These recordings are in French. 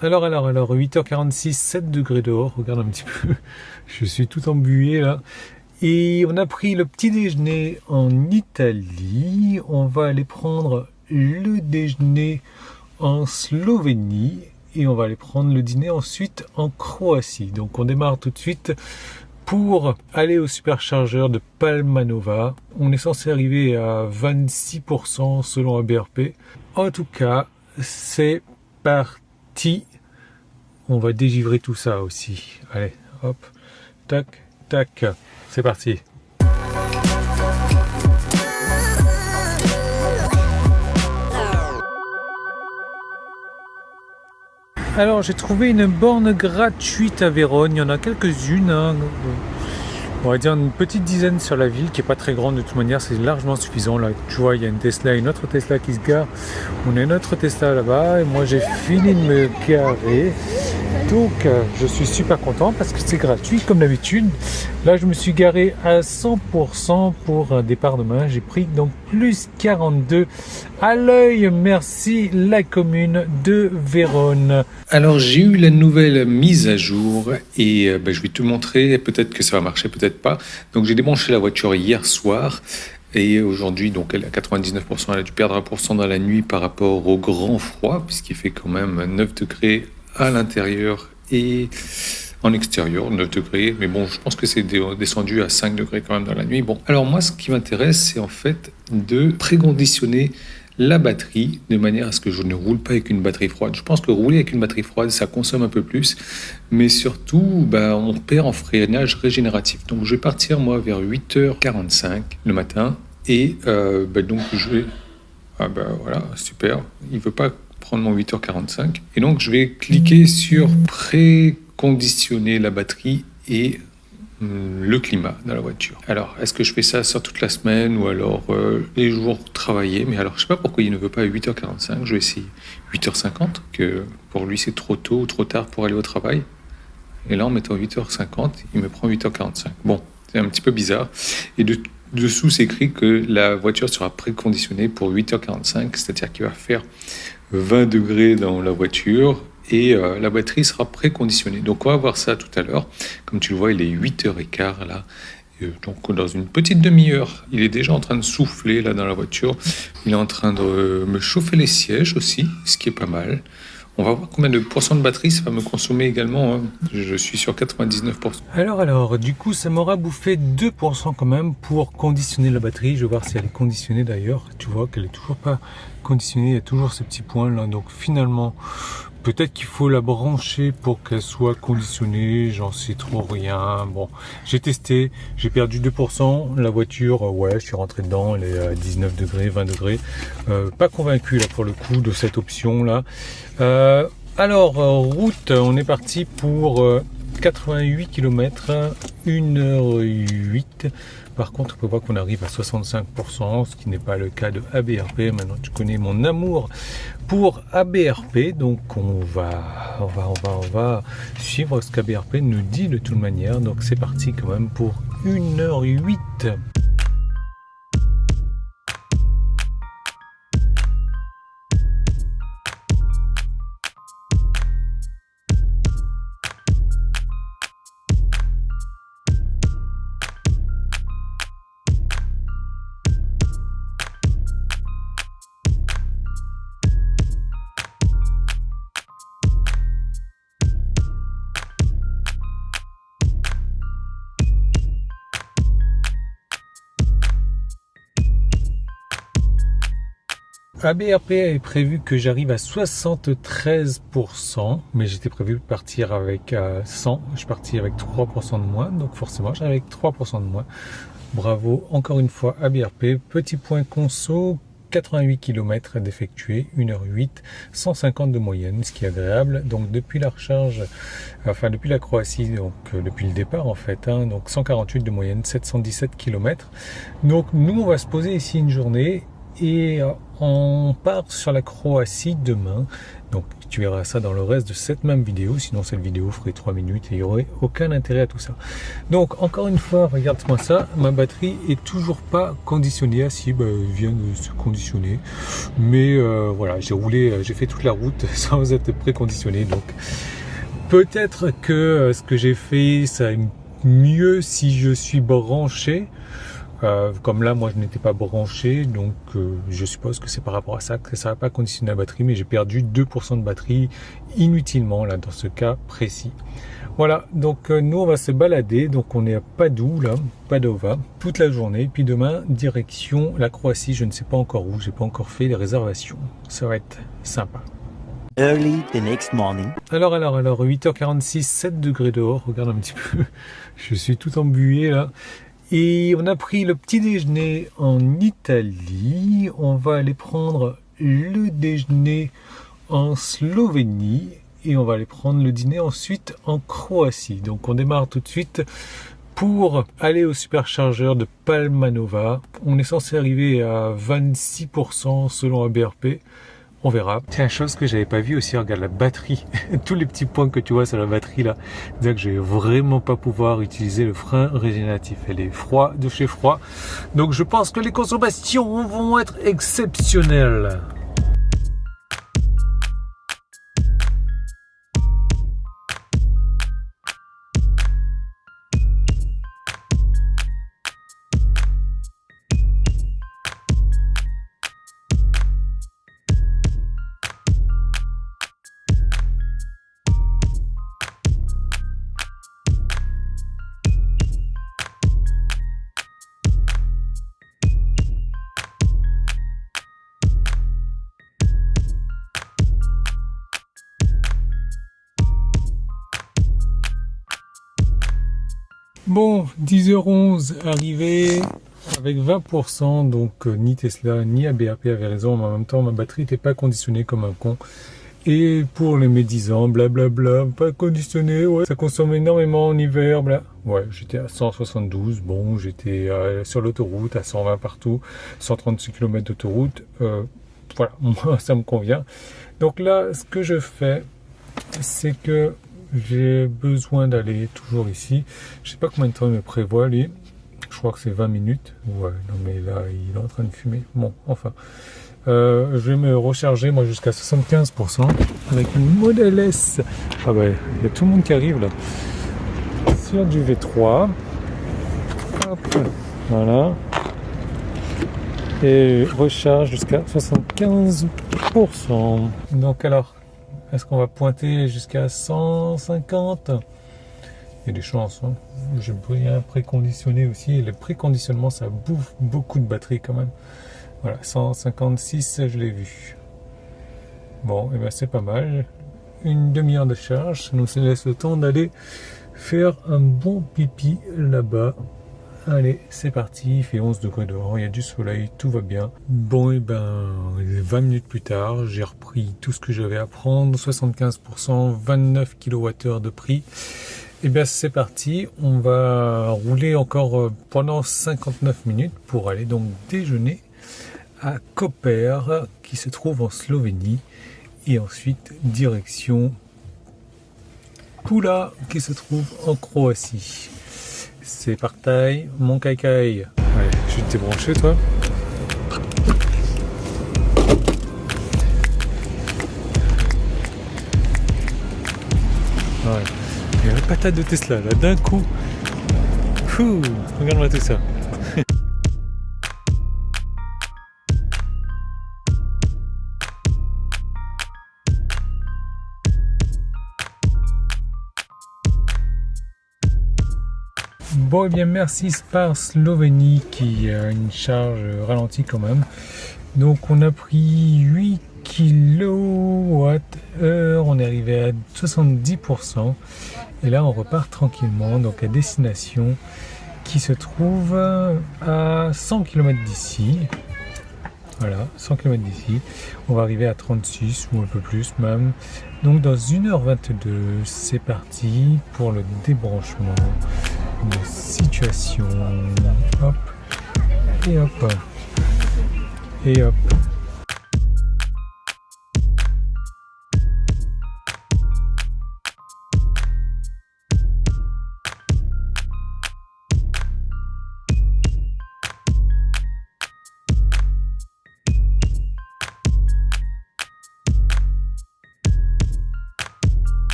Alors, 8h46, 7 degrés dehors, regarde un petit peu, je suis tout embué là. Et on a pris le petit déjeuner en Italie, on va aller prendre le déjeuner en Slovénie et on va aller prendre le dîner ensuite en Croatie. Donc on démarre tout de suite pour aller au superchargeur de Palmanova. On est censé arriver à 26% selon ABRP. En tout cas, c'est parti. On va dégivrer tout ça aussi. Allez, hop, tac, tac, c'est parti. Alors j'ai trouvé une borne gratuite à Vérone, il y en a quelques-unes, hein. On va dire une petite dizaine sur la ville qui est pas très grande de toute manière, c'est largement suffisant. Là tu vois il y a une Tesla, une autre Tesla qui se gare, on a une autre Tesla là-bas et moi j'ai fini de me garer. Donc je suis super content parce que c'est gratuit comme d'habitude. Là je me suis garé à 100% pour un départ demain. J'ai pris donc plus 42 à l'œil. Merci la commune de Vérone. Alors j'ai eu la nouvelle mise à jour et je vais te montrer. Peut-être que ça va marcher, peut-être pas. Donc j'ai débranché la voiture hier soir. Et aujourd'hui, donc elle est à 99%, elle a dû perdre 1% dans la nuit par rapport au grand froid, puisqu'il fait quand même 9 degrés à l'intérieur et en extérieur, 9 degrés. Mais bon, je pense que c'est descendu à 5 degrés quand même dans la nuit. Bon, alors moi, ce qui m'intéresse, c'est en fait de préconditionner la batterie de manière à ce que je ne roule pas avec une batterie froide. Je pense que rouler avec une batterie froide, ça consomme un peu plus, mais surtout, on perd en freinage régénératif. Donc, je vais partir, moi, vers 8h45 le matin et donc je vais... voilà, super. Il ne veut pas prendre mon 8h45. Et donc, je vais cliquer sur préconditionner la batterie et le climat dans la voiture. Alors, est-ce que je fais ça sur toute la semaine ou alors les jours travaillés? Mais alors, je ne sais pas pourquoi il ne veut pas 8h45. Je vais essayer 8h50, que pour lui, c'est trop tôt ou trop tard pour aller au travail. Et là, en mettant 8h50, il me prend 8h45. Bon, c'est un petit peu bizarre. Et dessous, c'est écrit que la voiture sera préconditionnée pour 8h45, c'est-à-dire qu'il va faire 20 degrés dans la voiture et la batterie sera préconditionnée. Donc on va voir ça tout à l'heure. Comme tu le vois, il est 8h15 là. Donc dans une petite demi-heure, il est déjà en train de souffler là dans la voiture. Il est en train de me chauffer les sièges aussi, ce qui est pas mal. On va voir combien de pourcents de batterie ça va me consommer également. Hein. Je suis sur 99%. Alors, du coup, ça m'aura bouffé 2% quand même pour conditionner la batterie. Je vais voir si elle est conditionnée d'ailleurs. Tu vois qu'elle est toujours pas conditionnée. Il y a toujours ces petits points là. Donc finalement, peut-être qu'il faut la brancher pour qu'elle soit conditionnée. J'en sais trop rien. Bon, j'ai testé. J'ai perdu 2%. La voiture, je suis rentré dedans. Elle est à 19 degrés, 20 degrés. Pas convaincu là pour le coup de cette option là. Route, on est parti pour 88 km, 1h08. Par contre, on peut voir qu'on arrive à 65%, ce qui n'est pas le cas de ABRP. Maintenant, tu connais mon amour pour ABRP. Donc, on va suivre ce qu'ABRP nous dit de toute manière. Donc, c'est parti quand même pour 1h08. ABRP avait prévu que j'arrive à 73%, mais j'étais prévu partir avec 100. Je suis parti avec 3% de moins, donc forcément j'arrive avec 3% de moins. Bravo, encore une fois ABRP. Petit point conso, 88 km d'effectué, 1h08, 150 de moyenne, ce qui est agréable. Donc depuis la recharge, depuis la Croatie, donc depuis le départ en fait, donc 148 de moyenne, 717 km. Donc nous on va se poser ici une journée. Et on part sur la Croatie demain. Donc tu verras ça dans le reste de cette même vidéo, sinon cette vidéo ferait 3 minutes et il n'y aurait aucun intérêt à tout ça. Donc encore une fois, regarde-moi ça, ma batterie est toujours pas conditionnée. Ah si, elle vient de se conditionner. Mais voilà, j'ai fait toute la route sans être préconditionné. Donc peut-être que ce que j'ai fait, ça est mieux si je suis branché. Comme là, moi, je n'étais pas branché, donc je suppose que c'est par rapport à ça que ça n'a pas conditionné la batterie, mais j'ai perdu 2% de batterie inutilement, là, dans ce cas précis. Voilà, donc nous, on va se balader, donc on est à Padoue, là, Padova, toute la journée, puis demain, direction la Croatie, je ne sais pas encore où, j'ai pas encore fait les réservations. Ça va être sympa. Early the next morning. Alors, 8h46, 7 degrés dehors, regarde un petit peu, je suis tout embué, là. Et on a pris le petit déjeuner en Italie. On va aller prendre le déjeuner en Slovénie. Et on va aller prendre le dîner ensuite en Croatie. Donc on démarre tout de suite pour aller au superchargeur de Palmanova. On est censé arriver à 26% selon ABRP. On verra. Tiens, chose que j'avais pas vu aussi, regarde la batterie. Tous les petits points que tu vois sur la batterie là. C'est-à-dire que je vais vraiment pas pouvoir utiliser le frein régénératif. Elle est froid de chez froid. Donc je pense que les consommations vont être exceptionnelles. Bon, 10h11 arrivé avec 20%, donc ni Tesla ni ABRP avait raison, mais en même temps ma batterie n'était pas conditionnée comme un con. Et pour les médisants, blablabla, pas conditionné, ouais, ça consomme énormément en hiver, bla. Ouais, j'étais à 172, bon, j'étais sur l'autoroute à 120 partout, 136 km d'autoroute, voilà, moi ça me convient. Donc là, ce que je fais, c'est que j'ai besoin d'aller toujours ici. Je sais pas combien de temps il me prévoit lui. Je crois que c'est 20 minutes. Ouais, non mais là il est en train de fumer. Bon, enfin. Je vais me recharger moi jusqu'à 75% avec une Model S. Ah bah il y a tout le monde qui arrive là. Sur du V3. Hop, voilà. Et recharge jusqu'à 75%. Donc alors. Est-ce qu'on va pointer jusqu'à 150? Il y a des chances. Hein. J'ai rien préconditionné aussi. Et le préconditionnement, ça bouffe beaucoup de batterie quand même. Voilà, 156, je l'ai vu. Bon, et ben c'est pas mal. Une demi-heure de charge. Ça nous laisse le temps d'aller faire un bon pipi là-bas. Allez, c'est parti, il fait 11 degrés dehors, il y a du soleil, tout va bien. Bon, et ben, 20 minutes plus tard, j'ai repris tout ce que j'avais à prendre, 75%, 29 kWh de prix. Et bien, c'est parti, on va rouler encore pendant 59 minutes pour aller donc déjeuner à Koper, qui se trouve en Slovénie, et ensuite direction Pula, qui se trouve en Croatie. C'est parti, mon caïcaï. Allez, je vais te débrancher, toi. Ouais. Il y a la patate de Tesla, là, d'un coup. Fou, regarde-moi tout ça. Bon, et bien merci Spar Slovénie qui a une charge ralentie quand même. Donc on a pris 8 kWh, on est arrivé à 70%. Et là on repart tranquillement, donc à destination qui se trouve à 100 km d'ici. Voilà, 100 km d'ici. On va arriver à 36 ou un peu plus même. Donc dans 1h22, c'est parti pour le débranchement de situation. Hop, et hop, et hop.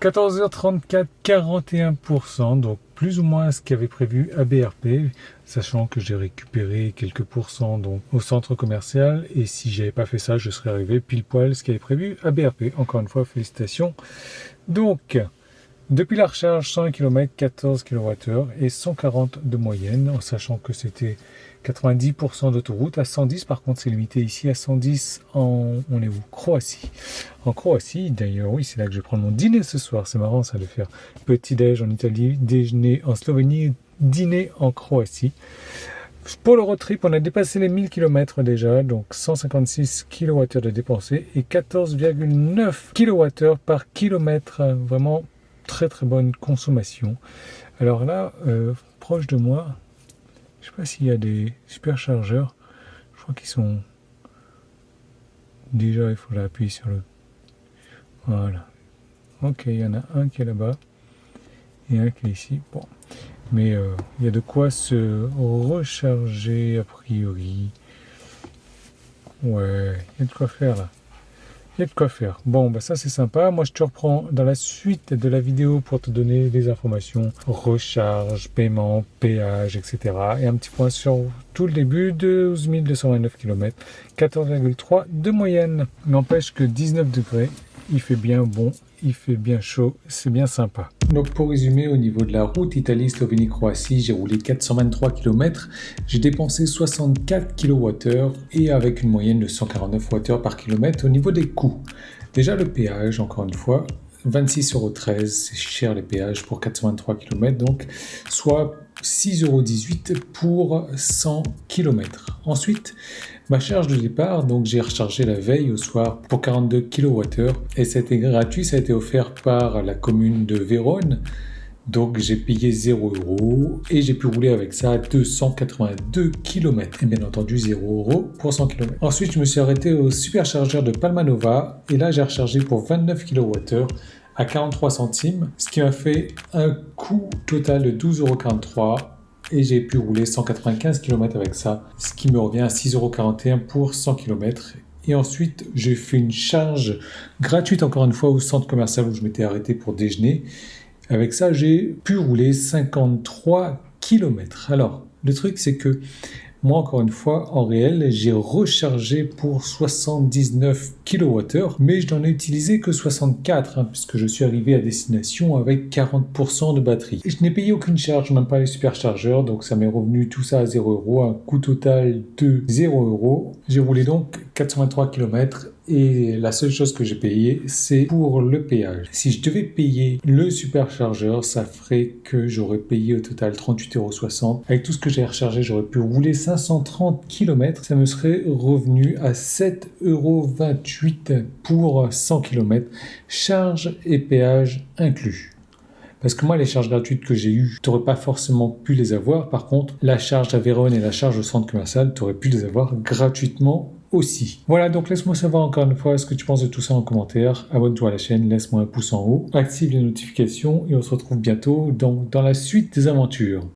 14h34, 41%, donc plus ou moins ce qu'avait prévu ABRP, sachant que j'ai récupéré quelques pourcents donc, au centre commercial, et si j'avais pas fait ça, je serais arrivé pile poil ce qu'avait prévu ABRP. Encore une fois, félicitations. Donc, depuis la recharge, 100 km, 14 kWh et 140 de moyenne, en sachant que c'était 90% d'autoroute. À 110, par contre, c'est limité ici à 110 on est où? Croatie. En Croatie, d'ailleurs, oui, c'est là que je vais prendre mon dîner ce soir. C'est marrant, ça, de faire petit-déj en Italie, déjeuner en Slovénie, dîner en Croatie. Pour le road trip, on a dépassé les 1000 km déjà, donc 156 kWh de dépensés et 14,9 kWh par kilomètre. Vraiment très très bonne consommation. Alors là, proche de moi, je sais pas s'il y a des superchargeurs. Je crois qu'ils sont déjà, il faut appuyer sur le. Voilà. Ok, il y en a un qui est là-bas et un qui est ici. Bon, mais il y a de quoi se recharger a priori. Ouais, il y a de quoi faire là. Il y a de quoi faire. Bon, bah ça c'est sympa. Moi je te reprends dans la suite de la vidéo pour te donner des informations, recharge, paiement, péage, etc. Et un petit point sur tout le début, 12 229 km, 14,3 de moyenne. N'empêche que 19 degrés, il fait bien bon, il fait bien chaud, c'est bien sympa. Donc pour résumer, au niveau de la route Italie, Slovénie, Croatie, j'ai roulé 423 km, j'ai dépensé 64 kWh et avec une moyenne de 149 Wh par kilomètre. Au niveau des coûts, déjà le péage, encore une fois, 26,13 €, c'est cher les péages pour 423 km, donc soit 6,18 € pour 100 km. Ensuite, ma charge de départ, donc j'ai rechargé la veille au soir pour 42 kWh et c'était gratuit, ça a été offert par la commune de Vérone. Donc j'ai payé 0 € et j'ai pu rouler avec ça à 282 km. Et bien entendu 0 € pour 100 km. Ensuite je me suis arrêté au superchargeur de Palmanova et là j'ai rechargé pour 29 kWh à 43 centimes, ce qui m'a fait un coût total de 12,43 € et j'ai pu rouler 195 km avec ça, ce qui me revient à 6,41 € pour 100 km. Et ensuite, j'ai fait une charge gratuite encore une fois au centre commercial où je m'étais arrêté pour déjeuner. Avec ça, j'ai pu rouler 53 km. Alors, le truc, c'est que moi, encore une fois, en réel, j'ai rechargé pour 79 kWh, mais je n'en ai utilisé que 64, puisque je suis arrivé à destination avec 40% de batterie. Et je n'ai payé aucune charge, même pas les superchargeurs, donc ça m'est revenu tout ça à 0 €, un coût total de 0 €. J'ai roulé donc 423 km et la seule chose que j'ai payée, c'est pour le péage. Si je devais payer le superchargeur, ça ferait que j'aurais payé au total 38,60 €. Avec tout ce que j'ai rechargé, j'aurais pu rouler 530 km. Ça me serait revenu à 7,28 € pour 100 km, charge et péage inclus. Parce que moi, les charges gratuites que j'ai eues, tu n'aurais pas forcément pu les avoir. Par contre, la charge à Vérone et la charge au centre commercial, tu aurais pu les avoir gratuitement aussi. Voilà, donc laisse-moi savoir encore une fois ce que tu penses de tout ça en commentaire. Abonne-toi à la chaîne, laisse-moi un pouce en haut, active les notifications et on se retrouve bientôt dans la suite des aventures.